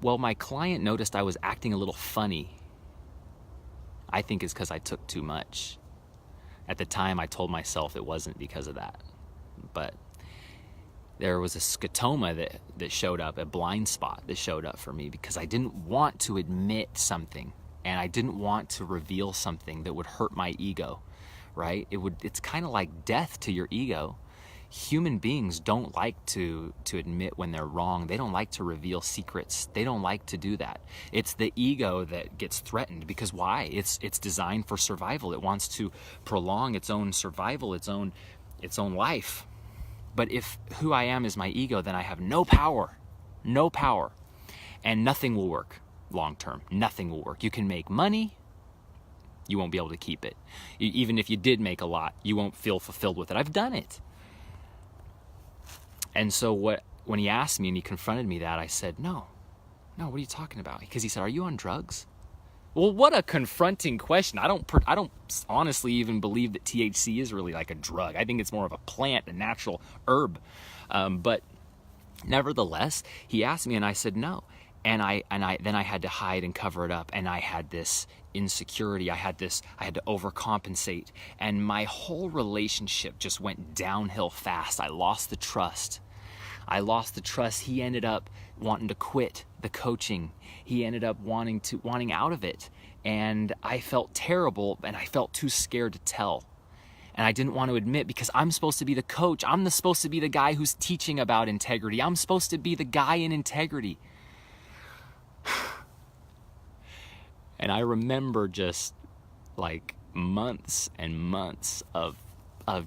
Well, my client noticed I was acting a little funny. I think it's because I took too much. At the time, I told myself it wasn't because of that. But there was a scotoma that showed up, a blind spot that showed up for me because I didn't want to admit something, and I didn't want to reveal something that would hurt my ego, right? It's kind of like death to your ego. Human beings don't like to admit when they're wrong. They don't like to reveal secrets. They don't like to do that. It's the ego that gets threatened because why? It's designed for survival. It wants to prolong its own survival, its own life. But if who I am is my ego, then I have no power, and nothing will work long term. Nothing will work. You can make money, you won't be able to keep it. Even if you did make a lot, you won't feel fulfilled with it. I've done it. And so when he asked me and he confronted me that, I said, no, what are you talking about? Because he said, are you on drugs? Well, what a confronting question. I don't honestly even believe that THC is really like a drug. I think it's more of a plant, a natural herb. But nevertheless, he asked me and I said no. And then I had to hide and cover it up. And I had this insecurity. I had to overcompensate. And my whole relationship just went downhill fast. I lost the trust. He ended up wanting to quit the coaching. He ended up wanting out of it. And I felt terrible and I felt too scared to tell. And I didn't want to admit because I'm supposed to be the coach. I'm supposed to be the guy who's teaching about integrity. I'm supposed to be the guy in integrity. And I remember just like months and months of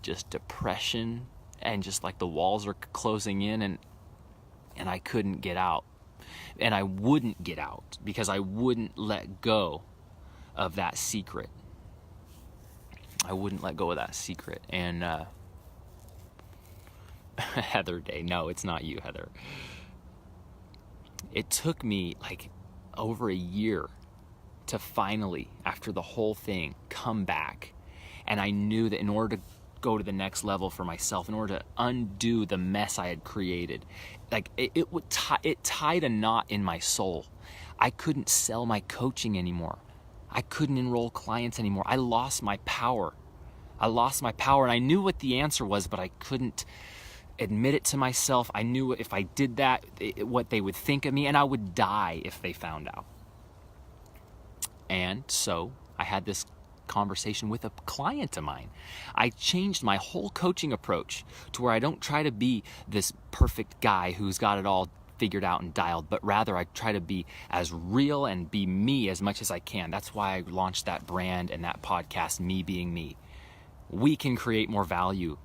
just depression and just like the walls are closing in and I couldn't get out. And I wouldn't get out because I wouldn't let go of that secret. And Heather Day, no, it's not you, Heather. It took me like over a year to finally, after the whole thing, come back. And I knew that in order to go to the next level for myself, in order to undo the mess I had created, like it tied a knot in my soul. I couldn't sell my coaching anymore. I couldn't enroll clients anymore. I lost my power. And I knew what the answer was, but I couldn't admit it to myself. I knew if I did that, what they would think of me, and I would die if they found out. And so I had this conversation with a client of mine. I changed my whole coaching approach to where I don't try to be this perfect guy who's got it all figured out and dialed, but rather I try to be as real and be me as much as I can. That's why I launched that brand and that podcast, Me Being Me. We can create more value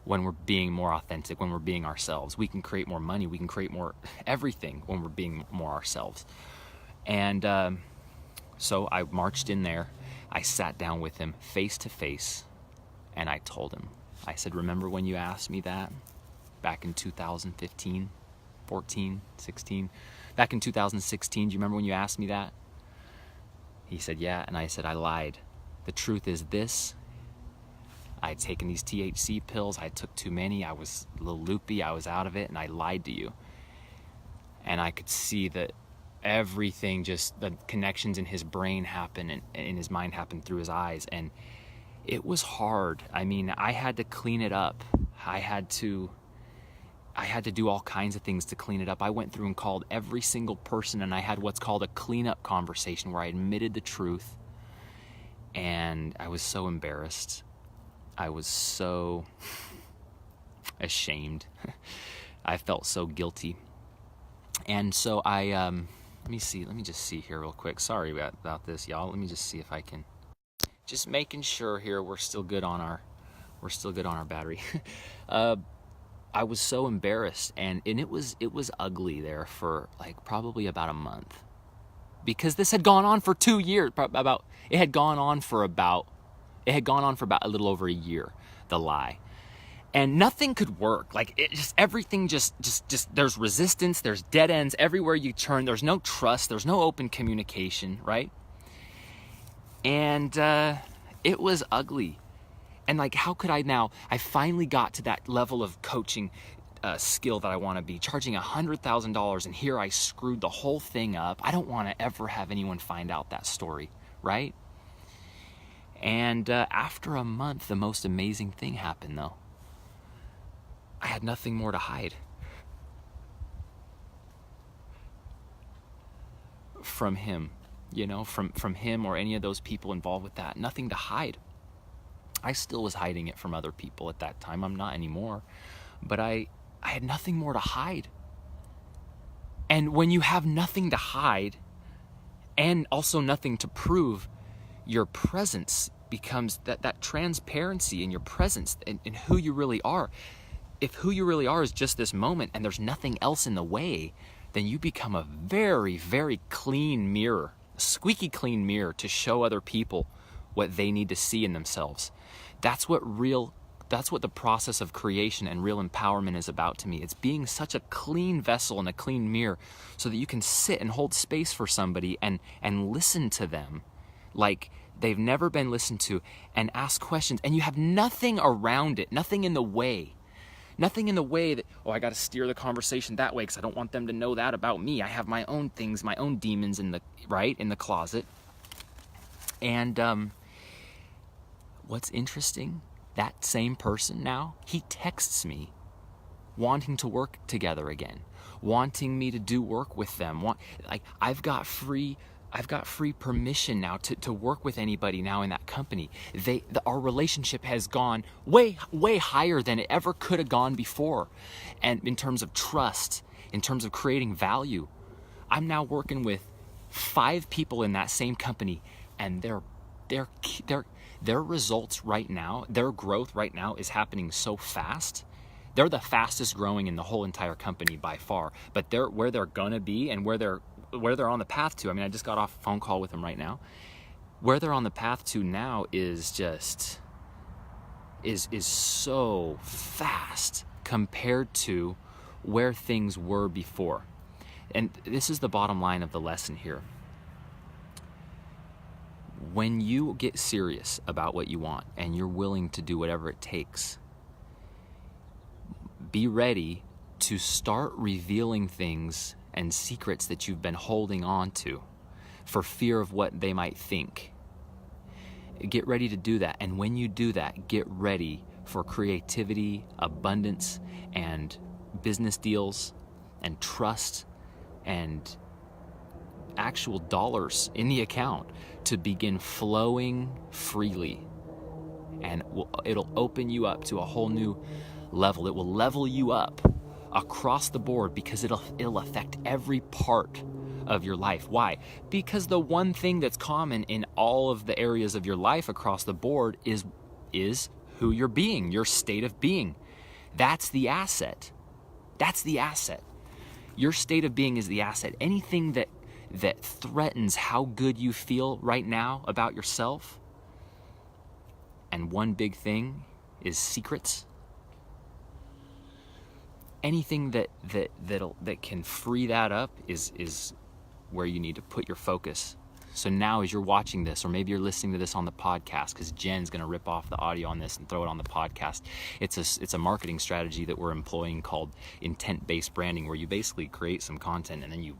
when we're being more authentic, when we're being ourselves. We can create more money. We can create more everything when we're being more ourselves. And so I marched in there. I sat down with him face to face and I told him, I said, remember when you asked me that back in 2015, 14, 16, back in 2016, do you remember when you asked me that? He said, yeah. And I said, I lied. The truth is this. I had taken these THC pills. I took too many. I was a little loopy. I was out of it and I lied to you. And I could see that everything, just the connections in his brain happen and in his mind happen through his eyes. And it was hard. I mean, I had to clean it up. I had to do all kinds of things to clean it up. I went through and called every single person and I had what's called a cleanup conversation where I admitted the truth. And I was so embarrassed. I was so ashamed. I felt so guilty. And so I, let me just see here real quick. Sorry about this, y'all. Let me just see if I can, just making sure here we're still good on our battery. I was so embarrassed and it was ugly there for like probably about a month because this had gone on for 2 years. It had gone on for about a little over a year, the lie. And nothing could work. Like everything just there's resistance, there's dead ends everywhere you turn. There's no trust, there's no open communication, right? And it was ugly. And like, how could I finally got to that level of coaching skill that I want to be, charging $100,000, and here I screwed the whole thing up. I don't want to ever have anyone find out that story, right? And after a month, the most amazing thing happened, though. I had nothing more to hide from him, from him or any of those people involved with that. Nothing to hide. I still was hiding it from other people at that time. I'm not anymore. But I had nothing more to hide. And when you have nothing to hide and also nothing to prove, your presence becomes that transparency in your presence and who you really are. If who you really are is just this moment and there's nothing else in the way, then you become a very, very clean mirror, a squeaky clean mirror to show other people what they need to see in themselves. That's what the process of creation and real empowerment is about to me. It's being such a clean vessel and a clean mirror so that you can sit and hold space for somebody and listen to them like they've never been listened to, and ask questions, and you have nothing around it, nothing in the way. Nothing in the way that, I got to steer the conversation that way because I don't want them to know that about me. I have my own things, my own demons in the closet. And what's interesting, that same person now, he texts me wanting to work together again, wanting me to do work with them. I've got free permission now to work with anybody now in that company. Our relationship has gone way higher than it ever could have gone before. And in terms of trust, in terms of creating value, I'm now working with 5 people in that same company, and their results right now, their growth right now is happening so fast. They're the fastest growing in the whole entire company by far, but where they're gonna be and where they're on the path to. I mean, I just got off a phone call with them right now. Where they're on the path to now is just is so fast compared to where things were before. And this is the bottom line of the lesson here. When you get serious about what you want and you're willing to do whatever it takes, be ready to start revealing things and secrets that you've been holding on to for fear of what they might think. Get ready to do that. And when you do that, get ready for creativity, abundance, and business deals, and trust, and actual dollars in the account to begin flowing freely. And it'll open you up to a whole new level. It will level you up across the board because it'll affect every part of your life. Why? Because the one thing that's common in all of the areas of your life across the board is who you're being, your state of being. That's the asset. That's the asset. Your state of being is the asset. Anything that threatens how good you feel right now about yourself, and one big thing is secrets. Anything that can free that up is where you need to put your focus. So now as you're watching this, or maybe you're listening to this on the podcast, because Jen's going to rip off the audio on this and throw it on the podcast. It's a marketing strategy that we're employing called intent-based branding, where you basically create some content and then you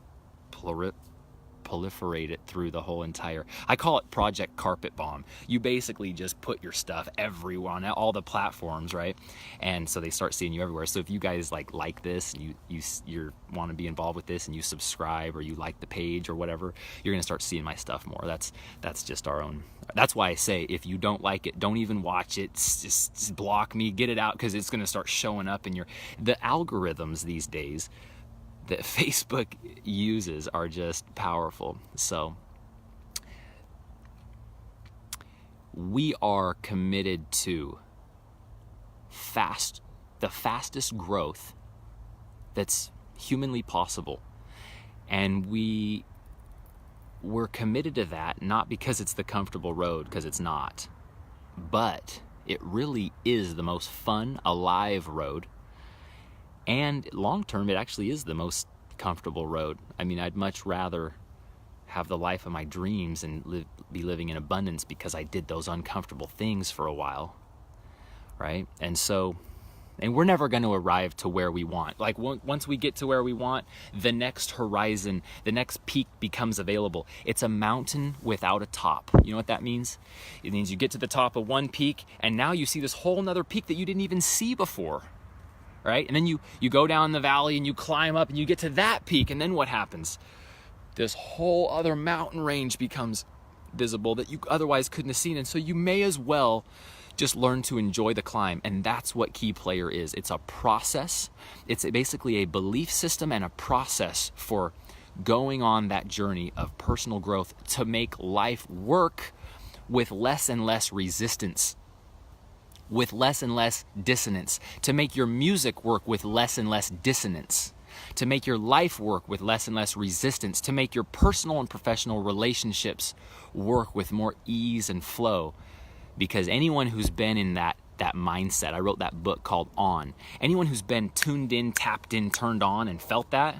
proliferate it through the whole entire, I call it Project Carpet Bomb. You basically just put your stuff everywhere on all the platforms, right? And so they start seeing you everywhere. So if you guys like this, and you want to be involved with this, and you subscribe or you like the page or whatever, you're going to start seeing my stuff more. That's just our own. That's why I say, if you don't like it, don't even watch it. Just block me, get it out, because it's going to start showing up in the algorithms these days that Facebook uses are just powerful. So we are committed to the fastest growth that's humanly possible. And we're committed to that, not because it's the comfortable road, because it's not, but it really is the most fun, alive road. And long term, it actually is the most comfortable road. I mean, I'd much rather have the life of my dreams and be living in abundance because I did those uncomfortable things for a while, right? And so And we're never going to arrive to where we want. Like once we get to where we want, the next horizon, the next peak becomes available. It's a mountain without a top. You know what that means? It means you get to the top of one peak and now you see this whole nother peak that you didn't even see before, right? And then you go down the valley and you climb up and you get to that peak, and then what happens? This whole other mountain range becomes visible that you otherwise couldn't have seen. And so you may as well just learn to enjoy the climb. And that's what Key Player is. It's a process. It's basically a belief system and a process for going on that journey of personal growth to make life work with less and less resistance, with less and less dissonance, to make your music work with less and less dissonance, to make your life work with less and less resistance, to make your personal and professional relationships work with more ease and flow. Because anyone who's been in that mindset, I wrote that book called On. Anyone who's been tuned in, tapped in, turned on, and felt that,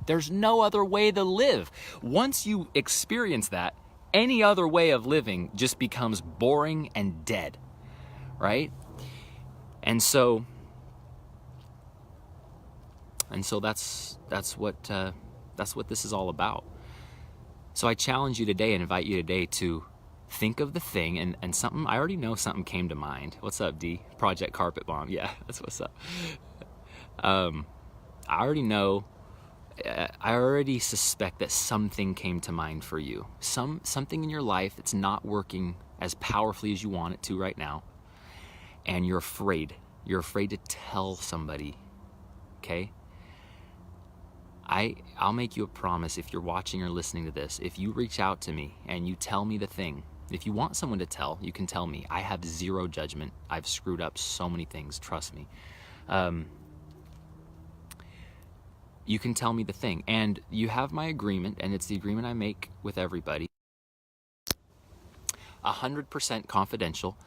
there's no other way to live. Once you experience that, any other way of living just becomes boring and dead, right? And so that's what this is all about. So I challenge you today and invite you today to think of the thing, and something, I already know something came to mind. What's up, D? Project Carpet Bomb. Yeah, that's what's up. I already know, I already suspect that something came to mind for you. Something in your life that's not working as powerfully as you want it to right now. And you're afraid. You're afraid to tell somebody, okay? I'll make you a promise if you're watching or listening to this. If you reach out to me and you tell me the thing, if you want someone to tell, you can tell me. I have zero judgment. I've screwed up so many things, trust me. You can tell me the thing. And you have my agreement, and it's the agreement I make with everybody. 100% confidential,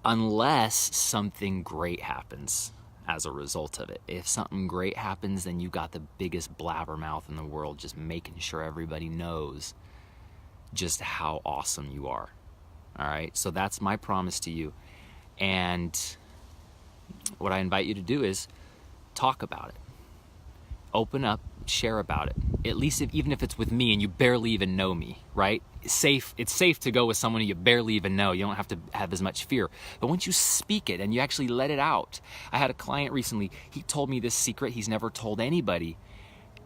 unless something great happens as a result of it. If something great happens, then you got the biggest blabbermouth in the world, just making sure everybody knows just how awesome you are. All right, so that's my promise to you. And what I invite you to do is talk about it. Open up, share about it. At least even if it's with me and you barely even know me, right? It's safe to go with someone you barely even know. You don't have to have as much fear. But once you speak it and you actually let it out. I had a client recently, he told me this secret he's never told anybody.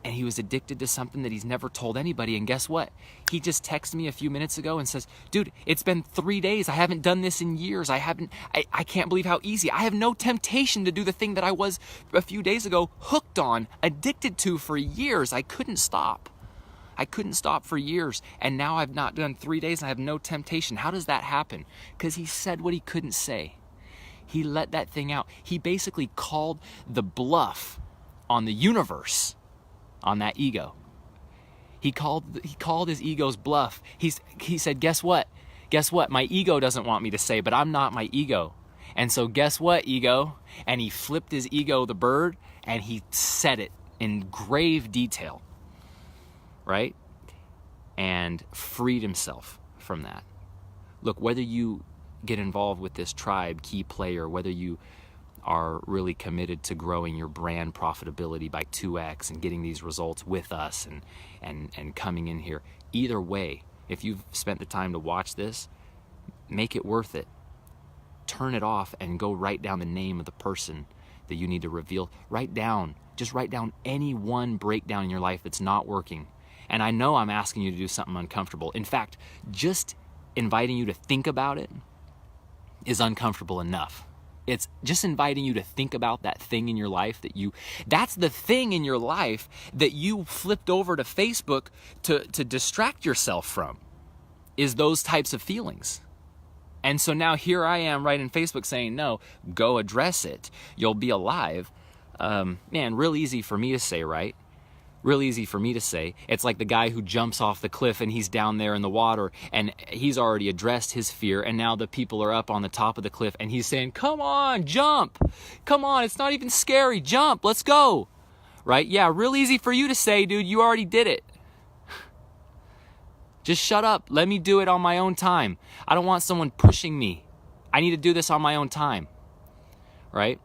And he was addicted to something that he's never told anybody. And guess what? He just texted me a few minutes ago and says, dude, it's been 3 days. I haven't done this in years. I can't believe how easy. I have no temptation to do the thing that I was a few days ago hooked on, addicted to for years. I couldn't stop. I couldn't stop for years. And now I've not done 3 days and I have no temptation. How does that happen? Because he said what he couldn't say. He let that thing out. He basically called the bluff on the universe, on that ego. He called his ego's bluff. He said, guess what? Guess what? My ego doesn't want me to say, but I'm not my ego. And so guess what, ego? And he flipped his ego the bird and he said it in grave detail, right? And freed himself from that. Look, whether you get involved with this tribe, Key Player, whether you are really committed to growing your brand profitability by 2x and getting these results with us and coming in here. Either way, if you've spent the time to watch this, make it worth it. Turn it off and go write down the name of the person that you need to reveal. Just write down any one breakdown in your life that's not working. And I know I'm asking you to do something uncomfortable. In fact, just inviting you to think about it is uncomfortable enough. It's just inviting you to think about that thing in your life that's the thing in your life that you flipped over to Facebook to distract yourself from, is those types of feelings. And so now here I am writing Facebook saying, no, go address it. You'll be alive. Man, real easy for me to say, right? Real easy for me to say. It's like the guy who jumps off the cliff and he's down there in the water and he's already addressed his fear, and now the people are up on the top of the cliff and he's saying, come on, jump. Come on, it's not even scary. Jump, let's go. Right? Yeah, real easy for you to say, dude, you already did it. Just shut up. Let me do it on my own time. I don't want someone pushing me. I need to do this on my own time. Right?